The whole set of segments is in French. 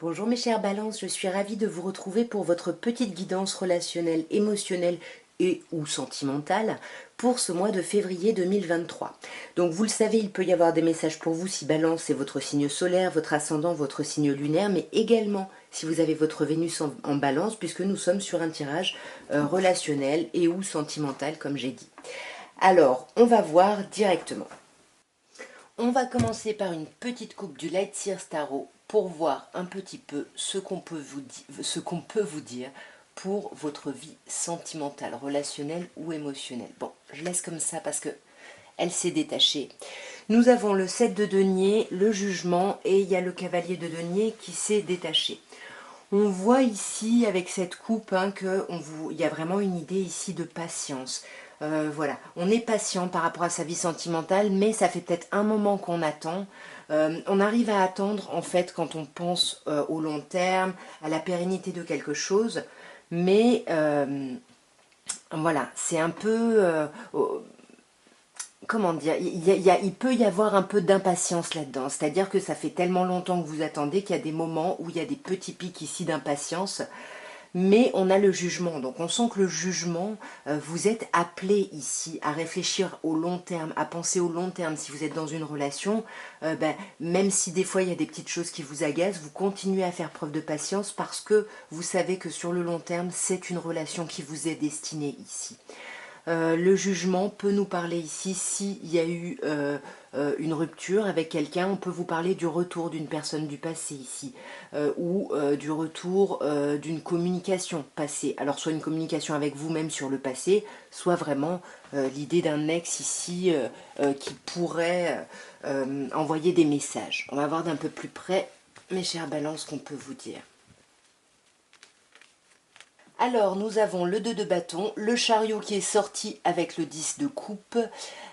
Bonjour mes chères balances, je suis ravie de vous retrouver pour votre petite guidance relationnelle, émotionnelle et ou sentimentale pour ce mois de février 2023. Donc vous le savez, il peut y avoir des messages pour vous si balance c'est votre signe solaire, votre ascendant, votre signe lunaire, mais également si vous avez votre Vénus en balance, puisque nous sommes sur un tirage relationnel et ou sentimental comme j'ai dit. Alors, on va voir directement. On va commencer par une petite coupe du Light Sears Tarot pour voir un petit peu ce qu'on peut vous dire pour votre vie sentimentale, relationnelle ou émotionnelle. Bon, je laisse comme ça parce que elle s'est détachée. Nous avons le 7 de denier, le jugement et il y a le cavalier de denier qui s'est détaché. On voit ici avec cette coupe il y a vraiment une idée ici de patience. Voilà, on est patient par rapport à sa vie sentimentale, mais ça fait peut-être un moment qu'on attend. On arrive à attendre en fait quand on pense au long terme, à la pérennité de quelque chose, mais voilà, c'est un peu comment dire, il peut y avoir un peu d'impatience là-dedans. C'est-à-dire que ça fait tellement longtemps que vous attendez qu'il y a des moments où il y a des petits pics ici d'impatience. Mais on a le jugement. Donc on sent que le jugement, vous êtes appelé ici à réfléchir au long terme, à penser au long terme. Si vous êtes dans une relation, même si des fois il y a des petites choses qui vous agacent, vous continuez à faire preuve de patience parce que vous savez que sur le long terme, c'est une relation qui vous est destinée ici. Le jugement peut nous parler ici, s'il y a eu une rupture avec quelqu'un, on peut vous parler du retour d'une personne du passé ici, ou du retour d'une communication passée. Alors soit une communication avec vous-même sur le passé, soit vraiment l'idée d'un ex ici qui pourrait envoyer des messages. On va voir d'un peu plus près, mes chères balances, qu'on peut vous dire. Alors, nous avons le 2 de bâton, le chariot qui est sorti avec le 10 de coupe,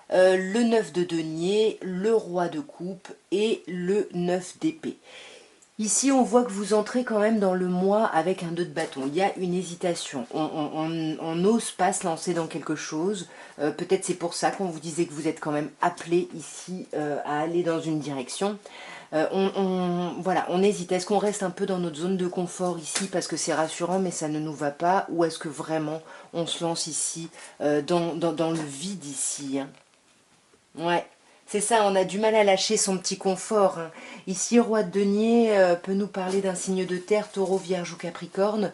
le 9 de denier, le roi de coupe et le 9 d'épée. Ici, on voit que vous entrez quand même dans le mois avec un 2 de bâton. Il y a une hésitation. On n'ose pas se lancer dans quelque chose. Peut-être c'est pour ça qu'on vous disait que vous êtes quand même appelé ici à aller dans une direction. Voilà, on hésite. Est-ce qu'on reste un peu dans notre zone de confort ici parce que c'est rassurant mais ça ne nous va pas, ou est-ce que vraiment on se lance ici dans le vide ici, hein? Ouais, c'est ça, on a du mal à lâcher son petit confort, hein. Ici, roi de denier peut nous parler d'un signe de terre, taureau, vierge ou capricorne,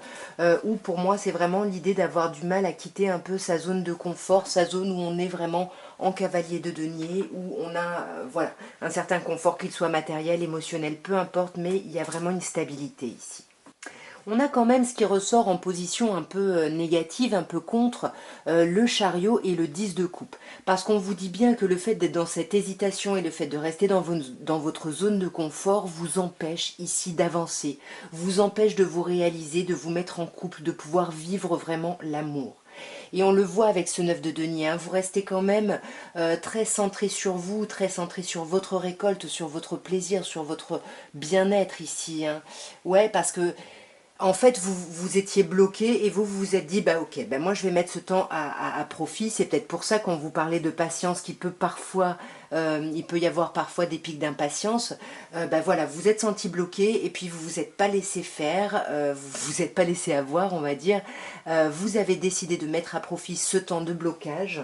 où pour moi c'est vraiment l'idée d'avoir du mal à quitter un peu sa zone de confort, sa zone où on est vraiment en cavalier de denier, où on a voilà, un certain confort, qu'il soit matériel, émotionnel, peu importe, mais il y a vraiment une stabilité ici. On a quand même ce qui ressort en position un peu négative, un peu contre le chariot et le 10 de coupe. Parce qu'on vous dit bien que le fait d'être dans cette hésitation et le fait de rester dans votre zone de confort vous empêche ici d'avancer, vous empêche de vous réaliser, de vous mettre en couple, de pouvoir vivre vraiment l'amour. Et on le voit avec ce 9 de denier, hein, vous restez quand même très centré sur vous, très centré sur votre récolte, sur votre plaisir, sur votre bien-être ici, hein. Ouais, parce que en fait, vous étiez bloqué et vous vous êtes dit, bah ok, bah moi je vais mettre ce temps à profit. C'est peut-être pour ça qu'on vous parlait de patience qui peut parfois, il peut y avoir parfois des pics d'impatience. Bah voilà, vous êtes senti bloqué et puis vous vous êtes pas laissé faire, vous vous êtes pas laissé avoir, on va dire. Vous avez décidé de mettre à profit ce temps de blocage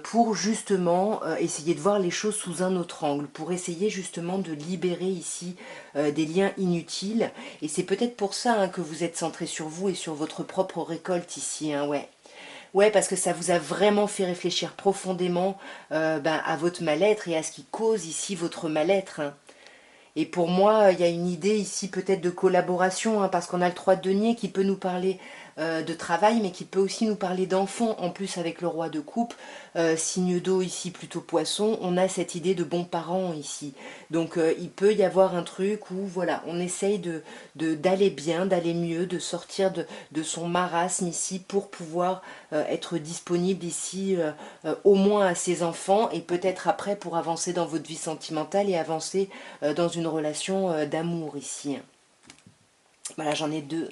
pour justement essayer de voir les choses sous un autre angle, pour essayer justement de libérer ici des liens inutiles. Et c'est peut-être pour ça hein, que vous êtes centré sur vous et sur votre propre récolte ici, hein, ouais. Ouais, parce que ça vous a vraiment fait réfléchir profondément à votre mal-être et à ce qui cause ici votre mal-être, hein. Et pour moi, il y a une idée ici peut-être de collaboration, hein, parce qu'on a le 3 de denier qui peut nous parler de travail, mais qui peut aussi nous parler d'enfants. En plus, avec le roi de coupe, signe d'eau ici plutôt poisson, on a cette idée de bons parents ici. Donc il peut y avoir un truc où voilà, on essaye d'aller bien, d'aller mieux, de sortir de son marasme ici pour pouvoir être disponible ici au moins à ses enfants et peut-être après pour avancer dans votre vie sentimentale et avancer dans une relation d'amour ici. Voilà, j'en ai deux.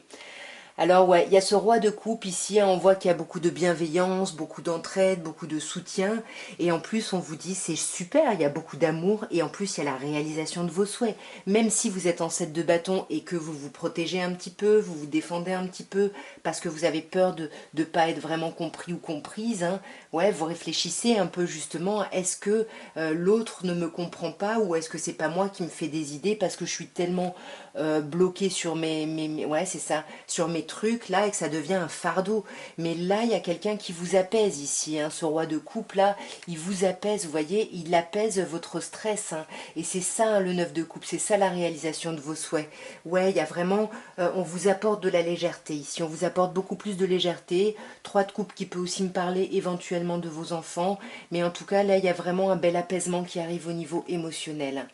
Alors ouais, il y a ce roi de coupe ici, hein, on voit qu'il y a beaucoup de bienveillance, beaucoup d'entraide, beaucoup de soutien, et en plus on vous dit c'est super, il y a beaucoup d'amour, et en plus il y a la réalisation de vos souhaits. Même si vous êtes en 7 de bâton et que vous vous protégez un petit peu, vous vous défendez un petit peu, parce que vous avez peur de ne pas être vraiment compris ou comprise, hein, ouais, vous réfléchissez un peu justement, est-ce que l'autre ne me comprend pas, ou est-ce que c'est pas moi qui me fais des idées parce que je suis tellement bloquée sur ouais c'est ça, sur mes trucs là et que ça devient un fardeau. Mais là il y a quelqu'un qui vous apaise ici, hein, ce roi de coupe là, il vous apaise, vous voyez, il apaise votre stress, hein, et c'est ça, hein, le 9 de coupe, c'est ça la réalisation de vos souhaits. Ouais, il y a vraiment, on vous apporte de la légèreté ici, on vous apporte beaucoup plus de légèreté. 3 de coupe qui peut aussi me parler éventuellement de vos enfants, mais en tout cas là il y a vraiment un bel apaisement qui arrive au niveau émotionnel.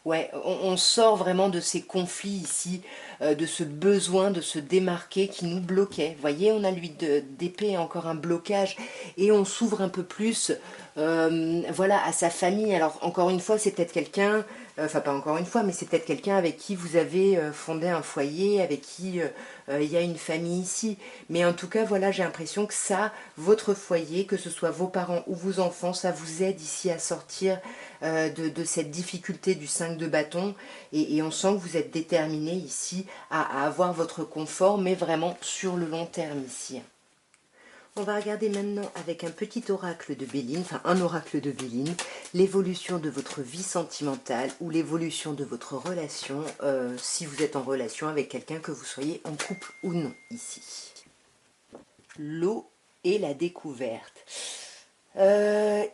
Ouais, on sort vraiment de ces conflits ici, de ce besoin de se démarquer qui nous bloquait. Vous voyez, on a l'huile d'épée, encore un blocage, et on s'ouvre un peu plus, voilà, à sa famille. Alors encore une fois, c'est peut-être quelqu'un, enfin pas encore une fois, mais c'est peut-être quelqu'un avec qui vous avez fondé un foyer, avec qui il y a une famille ici. Mais en tout cas, voilà, j'ai l'impression que ça, votre foyer, que ce soit vos parents ou vos enfants, ça vous aide ici à sortir de cette difficulté du 5 de bâton, et on sent que vous êtes déterminé ici à avoir votre confort, mais vraiment sur le long terme ici. On va regarder maintenant avec un petit oracle de Béline, enfin un oracle de Béline, l'évolution de votre vie sentimentale ou l'évolution de votre relation, si vous êtes en relation avec quelqu'un, que vous soyez en couple ou non ici. L'eau et la découverte.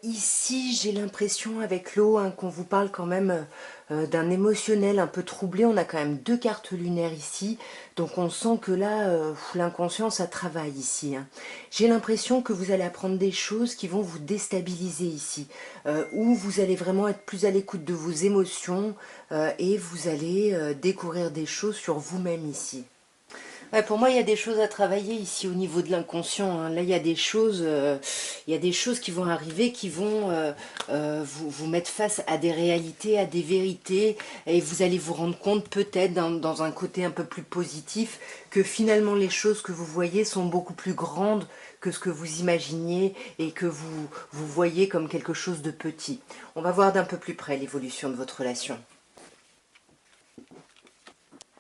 Ici, j'ai l'impression avec l'eau, hein, qu'on vous parle quand même d'un émotionnel un peu troublé. On a quand même 2 cartes lunaires ici, donc on sent que là, l'inconscient, ça travaille ici, hein. J'ai l'impression que vous allez apprendre des choses qui vont vous déstabiliser ici, où vous allez vraiment être plus à l'écoute de vos émotions, et vous allez découvrir des choses sur vous-même ici. Ouais, pour moi, il y a des choses à travailler ici au niveau de l'inconscient, hein. Là, il y a des choses qui vont arriver, qui vont vous mettre face à des réalités, à des vérités, et vous allez vous rendre compte peut-être dans un côté un peu plus positif que finalement les choses que vous voyez sont beaucoup plus grandes que ce que vous imaginiez et que vous voyez comme quelque chose de petit. On va voir d'un peu plus près l'évolution de votre relation.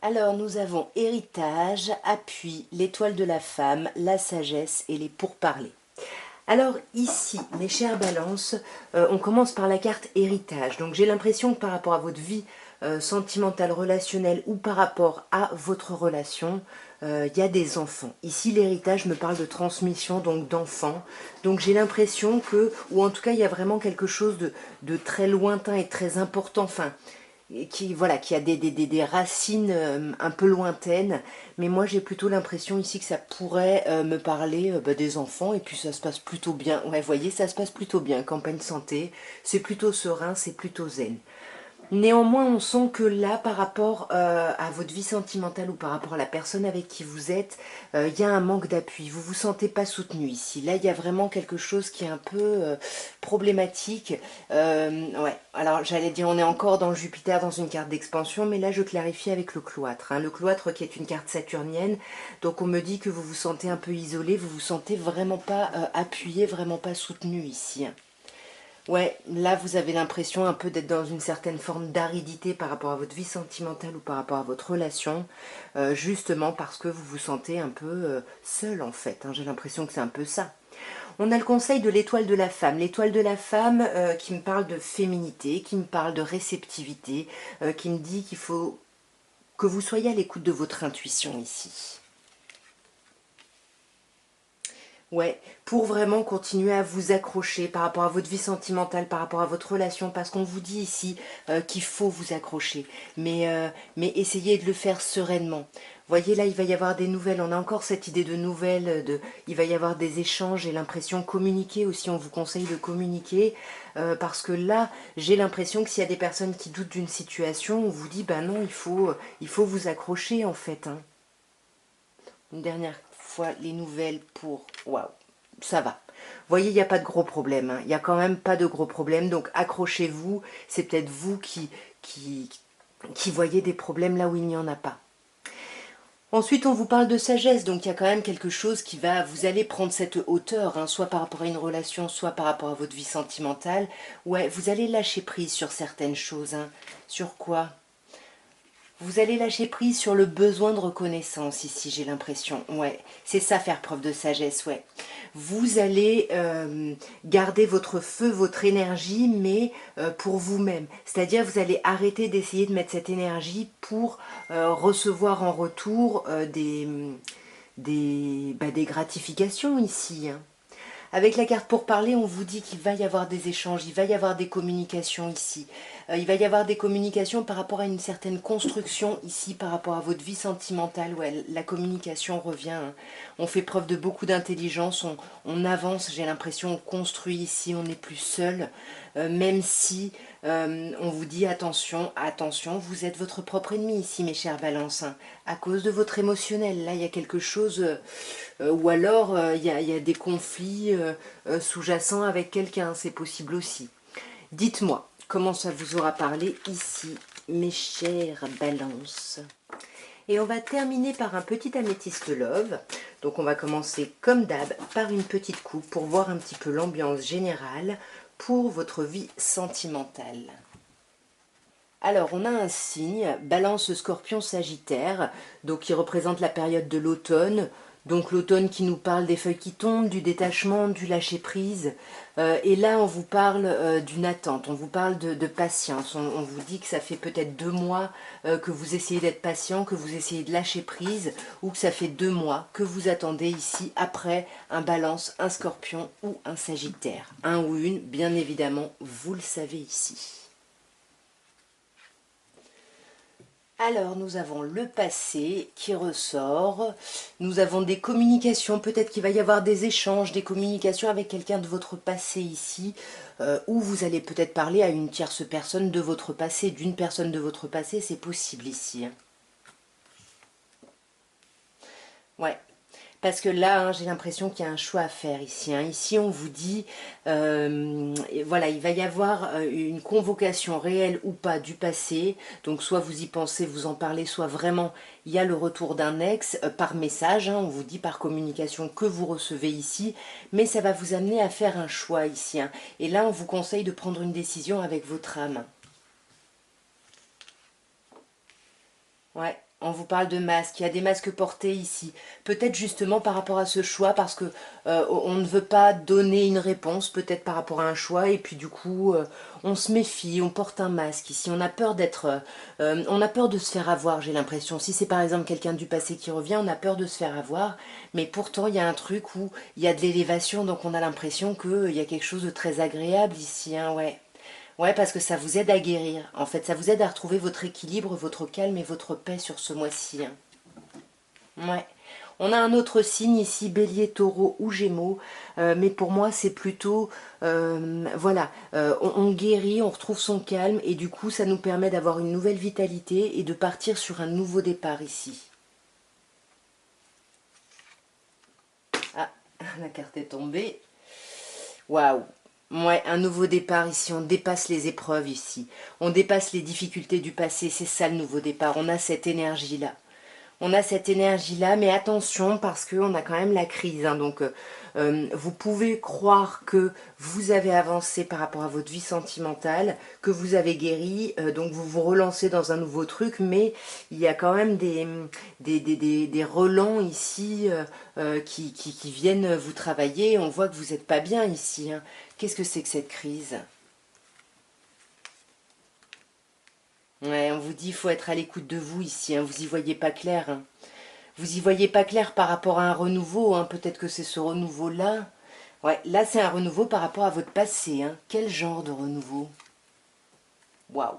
Alors, nous avons héritage, appui, l'étoile de la femme, la sagesse et les pourparlers. Alors ici, mes chères balances, on commence par la carte héritage. Donc j'ai l'impression que par rapport à votre vie sentimentale, relationnelle, ou par rapport à votre relation, il y a des enfants. Ici, l'héritage me parle de transmission, donc d'enfants. Donc j'ai l'impression que, ou en tout cas, il y a vraiment quelque chose de très lointain et très important. Enfin, qui, voilà, qui a des racines un peu lointaines, mais moi j'ai plutôt l'impression ici que ça pourrait me parler des enfants, et puis ça se passe plutôt bien. Ouais, vous voyez, ça se passe plutôt bien, campagne santé, c'est plutôt serein, c'est plutôt zen. Néanmoins, on sent que là, par rapport à votre vie sentimentale ou par rapport à la personne avec qui vous êtes, il y a un manque d'appui. Vous vous sentez pas soutenu ici. Là, il y a vraiment quelque chose qui est un peu problématique. Ouais. Alors, j'allais dire, on est encore dans Jupiter, dans une carte d'expansion, mais là, je clarifie avec le cloître, hein. Le cloître qui est une carte saturnienne. Donc, on me dit que vous vous sentez un peu isolé, vous vous sentez vraiment pas appuyé, vraiment pas soutenu ici. Ouais, là vous avez l'impression un peu d'être dans une certaine forme d'aridité par rapport à votre vie sentimentale ou par rapport à votre relation, justement parce que vous vous sentez un peu seul en fait, hein. J'ai l'impression que c'est un peu ça. On a le conseil de l'étoile de la femme qui me parle de féminité, qui me parle de réceptivité, qui me dit qu'il faut que vous soyez à l'écoute de votre intuition ici. Ouais, pour vraiment continuer à vous accrocher par rapport à votre vie sentimentale, par rapport à votre relation, parce qu'on vous dit ici qu'il faut vous accrocher, mais essayez de le faire sereinement. Voyez là, il va y avoir des nouvelles, on a encore cette idée de nouvelles, il va y avoir des échanges, j'ai l'impression communiquer aussi, on vous conseille de communiquer, parce que là, j'ai l'impression que s'il y a des personnes qui doutent d'une situation, on vous dit, ben non, il faut vous accrocher en fait, hein. Une dernière fois les nouvelles pour... Waouh, ça va. Vous voyez, il n'y a pas de gros problème, hein. Il n'y a quand même pas de gros problème. Donc accrochez-vous. C'est peut-être vous qui voyez des problèmes là où il n'y en a pas. Ensuite, on vous parle de sagesse, donc il y a quand même quelque chose qui va, vous allez prendre cette hauteur, hein, soit par rapport à une relation, soit par rapport à votre vie sentimentale. Ouais, vous allez lâcher prise sur certaines choses, hein. Sur quoi? Vous allez lâcher prise sur le besoin de reconnaissance ici, j'ai l'impression. Ouais, c'est ça faire preuve de sagesse, ouais. Vous allez garder votre feu, votre énergie, mais pour vous-même. C'est-à-dire, vous allez arrêter d'essayer de mettre cette énergie pour recevoir en retour des gratifications ici, hein. Avec la carte pour parler, on vous dit qu'il va y avoir des échanges, il va y avoir des communications ici. Il va y avoir des communications par rapport à une certaine construction ici, par rapport à votre vie sentimentale. Ouais, la communication revient, hein. On fait preuve de beaucoup d'intelligence, on avance, j'ai l'impression, on construit ici, on n'est plus seul. Même si on vous dit attention, attention, vous êtes votre propre ennemi ici, mes chers balances, hein, à cause de votre émotionnel. Là, il y a quelque chose... ou alors il y a des conflits sous-jacents avec quelqu'un, c'est possible aussi. Dites-moi, comment ça vous aura parlé ici, mes chères balances? Et on va terminer par un petit améthyste love. Donc on va commencer comme d'hab par une petite coupe pour voir un petit peu l'ambiance générale pour votre vie sentimentale. Alors, on a un signe, Balance, Scorpion, Sagittaire, donc qui représente la période de l'automne. Donc l'automne qui nous parle des feuilles qui tombent, du détachement, du lâcher-prise. Et là, on vous parle d'une attente, on vous parle de patience. On vous dit que ça fait peut-être 2 mois que vous essayez d'être patient, que vous essayez de lâcher prise, ou que ça fait 2 mois que vous attendez ici après un Balance, un Scorpion ou un Sagittaire. Un ou une, bien évidemment, vous le savez ici. Alors, nous avons le passé qui ressort, nous avons des communications, peut-être qu'il va y avoir des échanges, des communications avec quelqu'un de votre passé ici, où vous allez peut-être parler à une tierce personne de votre passé, d'une personne de votre passé, c'est possible ici, hein. Ouais. Parce que là, hein, j'ai l'impression qu'il y a un choix à faire ici, hein. Ici, on vous dit, voilà, il va y avoir une convocation réelle ou pas du passé. Donc, soit vous y pensez, vous en parlez, soit vraiment, il y a le retour d'un ex par message, hein. On vous dit par communication que vous recevez ici. Mais ça va vous amener à faire un choix ici, hein. Et là, on vous conseille de prendre une décision avec votre âme. Ouais, on vous parle de masques, il y a des masques portés ici. Peut-être justement par rapport à ce choix, parce que on ne veut pas donner une réponse, peut-être par rapport à un choix, et puis du coup, on se méfie, on porte un masque ici. On a peur d'être, on a peur de se faire avoir, j'ai l'impression. Si c'est par exemple quelqu'un du passé qui revient, on a peur de se faire avoir, mais pourtant il y a un truc où il y a de l'élévation, donc on a l'impression qu'il y a quelque chose de très agréable ici, hein, ouais. Ouais, parce que ça vous aide à guérir. En fait, ça vous aide à retrouver votre équilibre, votre calme et votre paix sur ce mois-ci, hein. Ouais. On a un autre signe ici, Bélier, Taureau ou Gémeaux, mais pour moi c'est plutôt, voilà, on guérit, on retrouve son calme et du coup ça nous permet d'avoir une nouvelle vitalité et de partir sur un nouveau départ ici. Ah, la carte est tombée. Waouh! Ouais, un nouveau départ ici, on dépasse les épreuves ici. On dépasse les difficultés du passé, c'est ça le nouveau départ. On a cette énergie-là. On a cette énergie-là, mais attention parce qu'on a quand même la crise, hein. Donc, vous pouvez croire que vous avez avancé par rapport à votre vie sentimentale, que vous avez guéri, donc vous vous relancez dans un nouveau truc, mais il y a quand même des relents ici qui viennent vous travailler. On voit que vous n'êtes pas bien ici, hein. Qu'est-ce que c'est que cette crise? Ouais, on vous dit qu'il faut être à l'écoute de vous ici, hein. Vous y voyez pas clair, hein. Vous y voyez pas clair par rapport à un renouveau, hein. Peut-être que c'est ce renouveau-là. Ouais, là c'est un renouveau par rapport à votre passé, hein. Quel genre de renouveau? Waouh.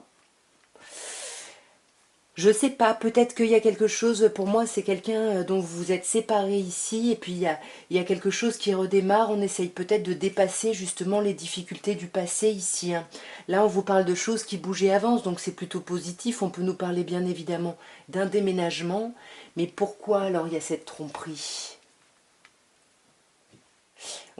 Je sais pas, peut-être qu'il y a quelque chose, pour moi c'est quelqu'un dont vous vous êtes séparé ici, et puis il y a quelque chose qui redémarre, on essaye peut-être de dépasser justement les difficultés du passé ici, hein. Là on vous parle de choses qui bougent et avancent, donc c'est plutôt positif, on peut nous parler bien évidemment d'un déménagement, mais pourquoi alors il y a cette tromperie?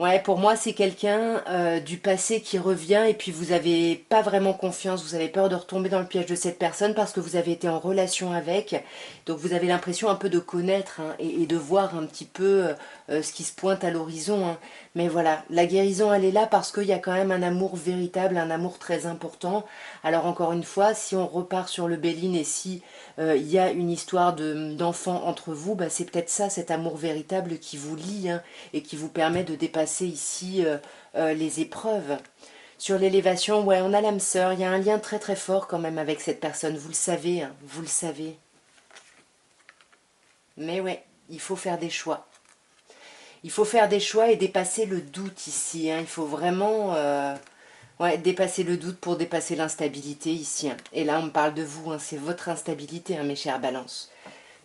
Ouais, pour moi, c'est quelqu'un du passé qui revient et puis vous n'avez pas vraiment confiance, vous avez peur de retomber dans le piège de cette personne parce que vous avez été en relation avec, donc vous avez l'impression un peu de connaître hein, et de voir un petit peu ce qui se pointe à l'horizon. Hein. Mais voilà, la guérison, elle est là parce qu'il y a quand même un amour véritable, un amour très important. Alors encore une fois, si on repart sur le Béline et si il y a une histoire d'enfant entre vous, bah, c'est peut-être ça, cet amour véritable qui vous lie hein, et qui vous permet de dépasser ici les épreuves. Sur l'élévation, ouais, on a l'âme sœur, il y a un lien très très fort quand même avec cette personne, vous le savez, hein, vous le savez. Mais ouais, il faut faire des choix. Il faut faire des choix et dépasser le doute ici. Hein. Il faut vraiment ouais, dépasser le doute pour dépasser l'instabilité ici. Hein. Et là, on me parle de vous, hein, c'est votre instabilité, hein, mes chères balances.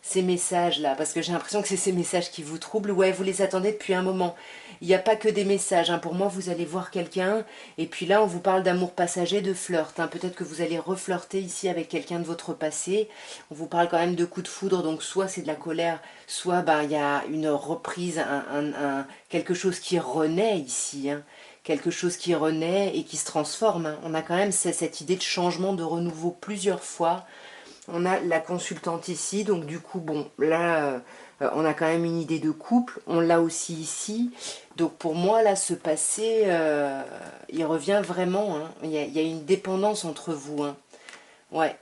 Ces messages-là, parce que j'ai l'impression que c'est ces messages qui vous troublent. Ouais, vous les attendez depuis un moment. Il n'y a pas que des messages. Hein. Pour moi, vous allez voir quelqu'un, et puis là, on vous parle d'amour passager, de flirt. Hein. Peut-être que vous allez reflirter ici avec quelqu'un de votre passé. On vous parle quand même de coup de foudre, donc soit c'est de la colère, soit ben, il y a une reprise, quelque chose qui renaît ici. Hein. Quelque chose qui renaît et qui se transforme. Hein. On a quand même cette idée de changement, de renouveau plusieurs fois. On a la consultante ici, donc du coup, bon, là, on a quand même une idée de couple. On l'a aussi ici. Donc pour moi, là, ce passé, il revient vraiment. Hein. Il y a une dépendance entre vous. Hein. Ouais.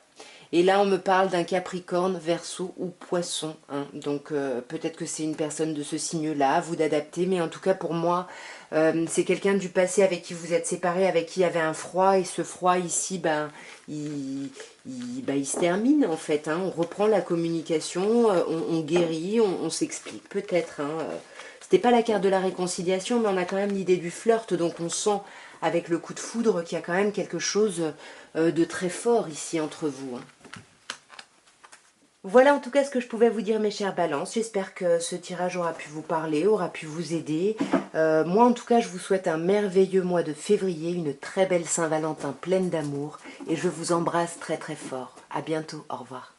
Et là, on me parle d'un Capricorne, Verseau ou Poisson. Hein. Donc peut-être que c'est une personne de ce signe-là, à vous d'adapter. Mais en tout cas, pour moi, c'est quelqu'un du passé avec qui vous êtes séparés, avec qui il y avait un froid. Et ce froid ici, ben, il se termine en fait. Hein. On reprend la communication, on guérit, on s'explique peut-être. Hein. C'était pas la carte de la réconciliation, mais on a quand même l'idée du flirt. Donc on sent avec le coup de foudre qu'il y a quand même quelque chose de très fort ici entre vous. Hein. Voilà en tout cas ce que je pouvais vous dire mes chères balances. J'espère que ce tirage aura pu vous parler, aura pu vous aider. Moi en tout cas je vous souhaite un merveilleux mois de février, une très belle Saint-Valentin pleine d'amour. Et je vous embrasse très très fort. À bientôt, au revoir.